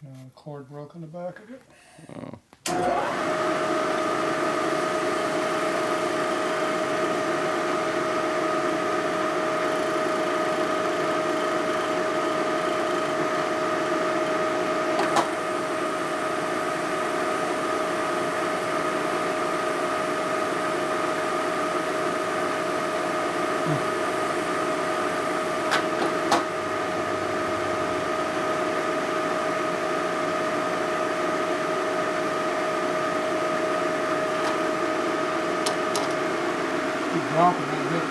The cord broke on the back of it. Oh. Dropping that bit.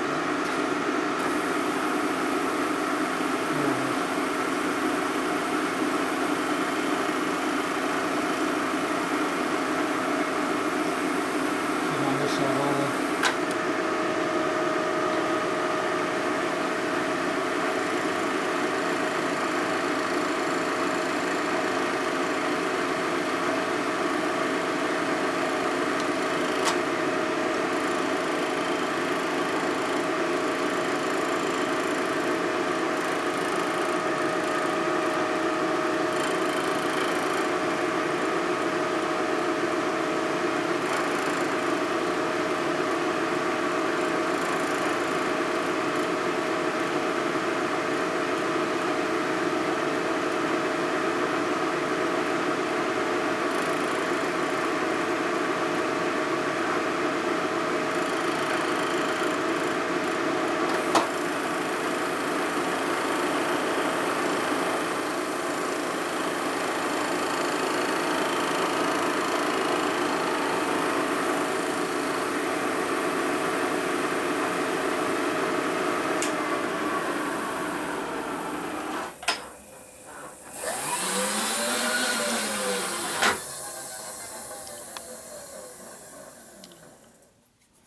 On this side only.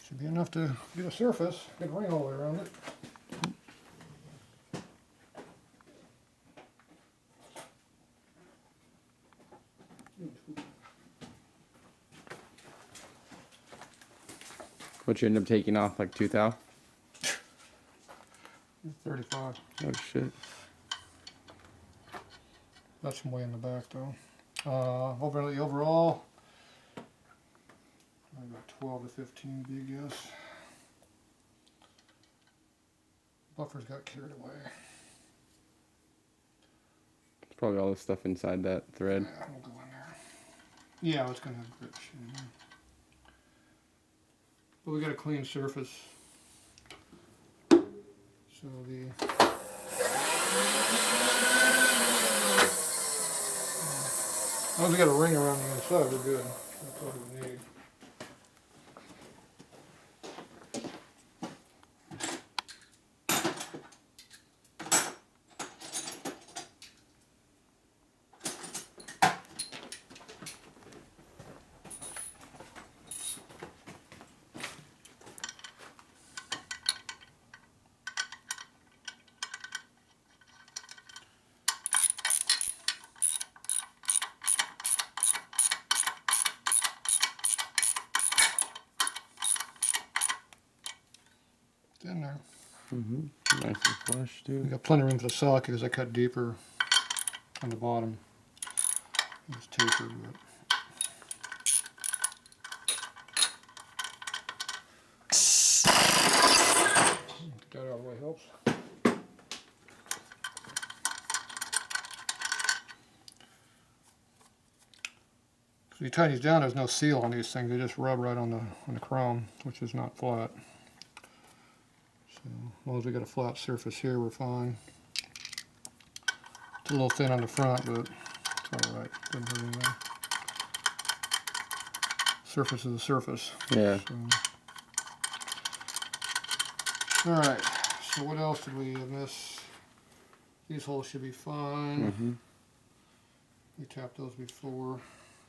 Should be enough to get a surface, get ring all the way around it. What you end up taking off, like 2 thou? 35. Oh shit. That's from way in the back though. Over the overall, I got 12 to 15 big guess. Buffers got carried away. It's probably all the stuff inside that thread. Yeah, we'll go in there. Yeah, it's gonna have grit shit in there. But we got a clean surface. So the as long as we got a ring around the inside, we're good. That's all we need. In there. Mm-hmm. Nice and flush too. We got plenty of room for the socket because I cut deeper on the bottom. It's tapered, but get that out of the way helps. So you tie these down, there's no seal on these things. They just rub right on the chrome, which is not flat. So as long as we got a flat surface here, we're fine. It's a little thin on the front, but it's all right. Doesn't hurt anything. Surface is a surface. Yeah. So. All right. So what else did we miss? These holes should be fine. Mm-hmm. We tapped those before.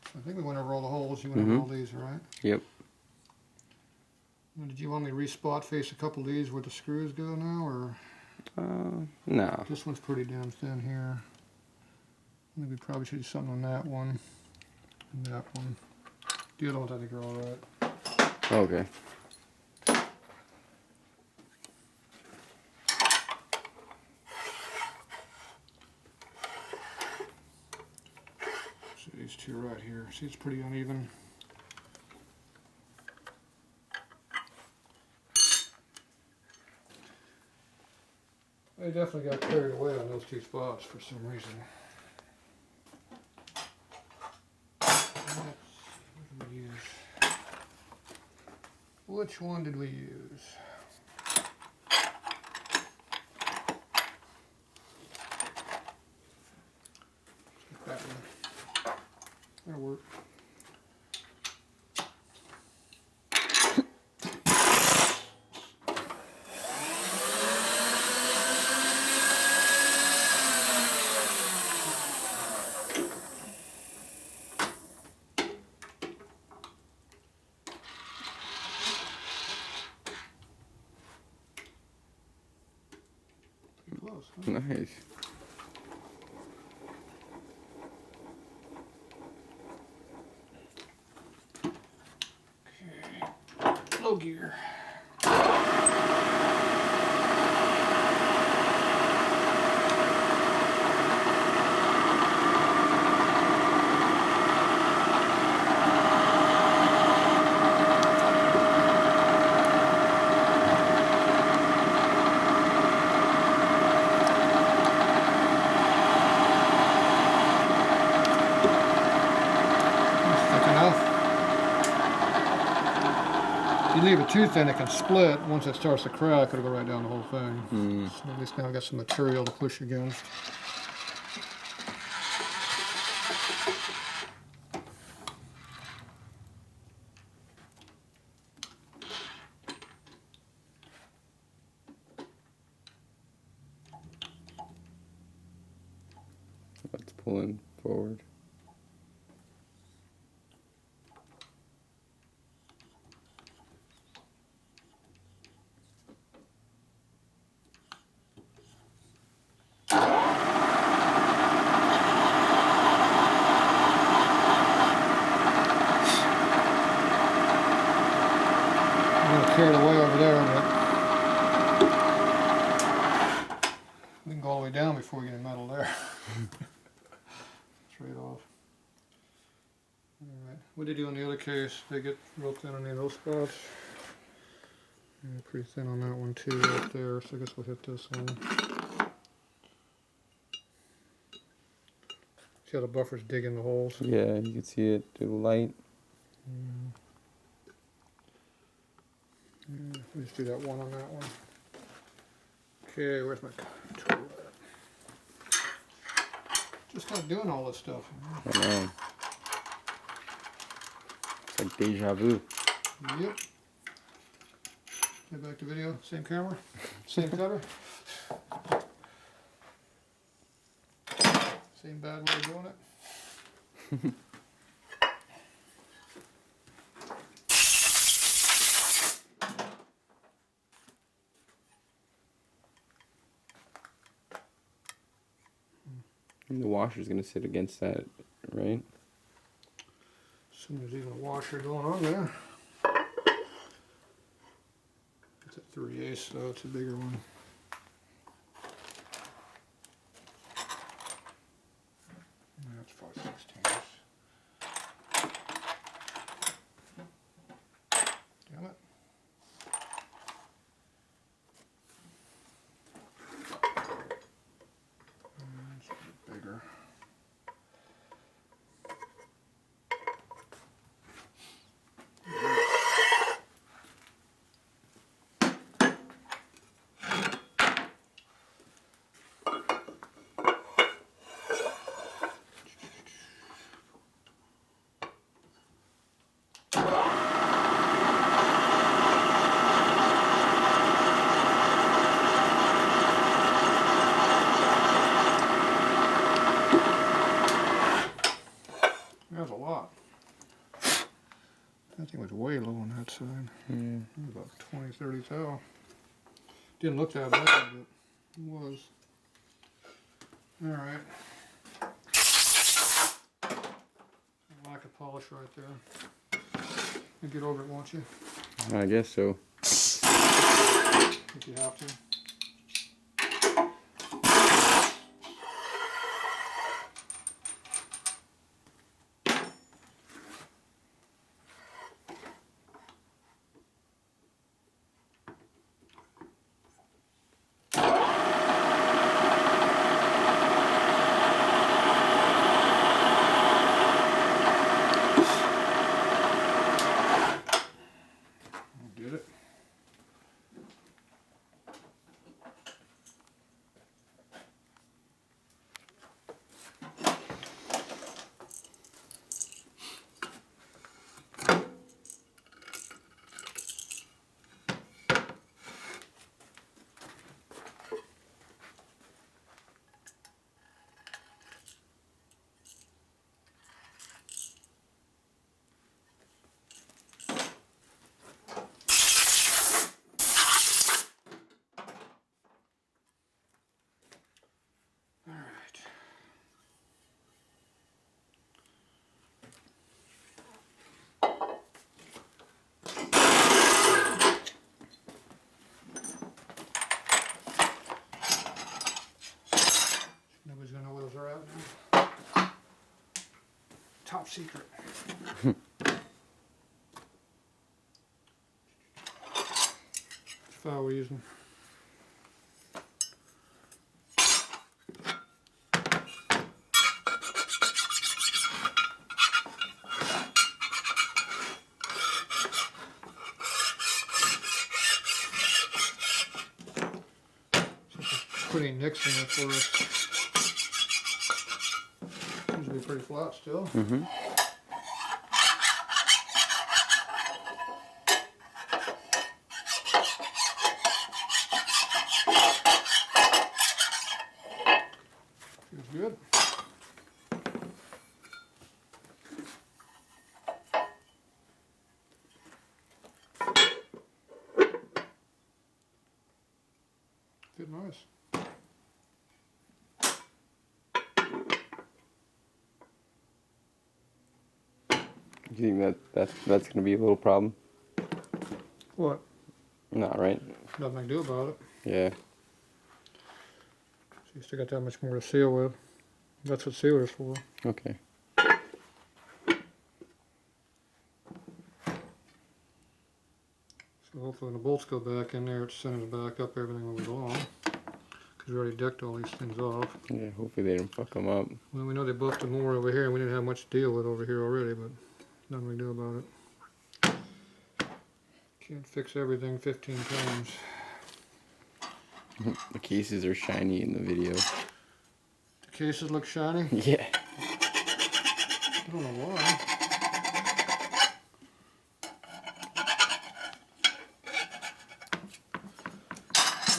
So I think we went over all the holes. You went over all these, right? Yep. Did you want me to re-spot face a couple of these where the screws go now, or? No. This one's pretty damn thin here. I think we probably should do something on that one and that one. The other ones I think are all right. Okay. these two right here. See, it's pretty uneven. I definitely got carried away on those two spots for some reason. What did we use? Which one did we use? That one. That'll work. Pretty close, huh? Nice. Low gear. Thick enough. If you leave it too thin, it can split. Once it starts to crack, it'll go right down the whole thing. So at least now I've got some material to push against. Let's pull in forward. I'm going to carry it away over there, but we can go all the way down before we get any metal there. Straight off. Alright, what did you do on the other case? They get real thin on any of those spots? Yeah, pretty thin on that one too, right there, so I guess we'll hit this one. See how the buffers dig in the holes? Yeah, you can see it through the light. Yeah, let's do that one on that one. Okay, where's my tool at? Just like doing all this stuff. I know. It's like deja vu. Yep. Get back to video. Same camera. Same cutter. Same bad way of doing it. And the washer's gonna sit against that, right? Assume there's even a washer going on there. It's a 3/8, so it's a bigger one. That's 5/16. Damn it. It's a bit bigger. That's a lot. That thing was way low on that side. Yeah. About 20, 30 thou. Didn't look that bad, but it was. Alright. Lack of polish right there. You get over it, won't you? I guess so. If you have to. top secret. Which file are we using? Putting nicks in it for us. Seems to be pretty flat still. Mm-hmm. Feels good. Good, nice. Do you think that's gonna be a little problem? What? Not right. Nothing I can do about it. Yeah. So you still got that much more to seal with. That's what sealer's for. Okay. So hopefully when the bolts go back in there, it sends back up everything will be along. Because we already decked all these things off. Yeah. Hopefully they don't fuck them up. Well, we know they busted more over here, and we didn't have much to deal with over here already, but nothing we can do about it. Can't fix everything 15 times. The cases are shiny in the video. The cases look shiny? Yeah. I don't know why.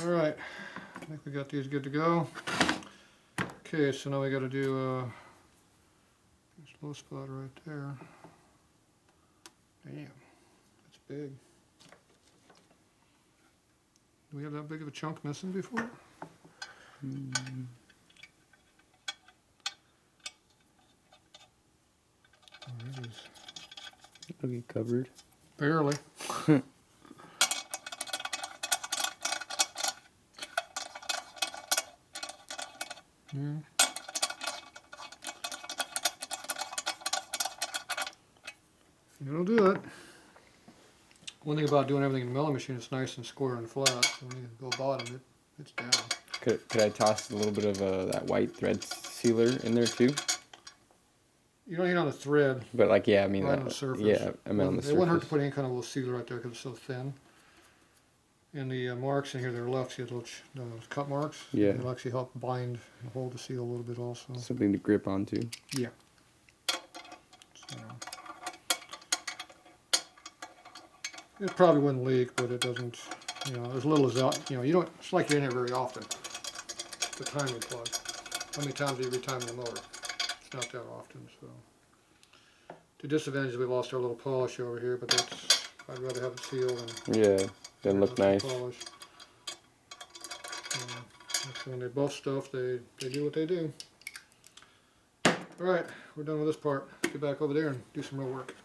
Alright, I think we got these good to go. Okay, so now we got to do this low spot right there. Damn, that's big. Do we have that big of a chunk missing before? Oh, it is. It'll get covered. Barely. Yeah. It'll do it. One thing about doing everything in the milling machine, it's nice and square and flat. So when you go bottom, it's down. Could I toss a little bit of that white thread sealer in there too? You don't need on the thread. But like, yeah, I mean, Right on the surface. yeah, I meant on the It wouldn't hurt to surface. put any kind of little sealer right there because it's so thin. And the marks in here, they're left. See those cut marks? Yeah. They'll actually help bind and hold the seal a little bit also. Something to grip onto. Yeah. So, it probably wouldn't leak, but it doesn't, you know, as little as that, you know, you don't, it's like you're in here very often. The timing plug. How many times do you retime the motor? It's not that often, so. The disadvantage is we lost our little polish over here, but that's, I'd rather have it sealed and Yeah, doesn't look nice. polish. So when they buff stuff, they do what they do. Alright, we're done with this part. Let's get back over there and do some real work.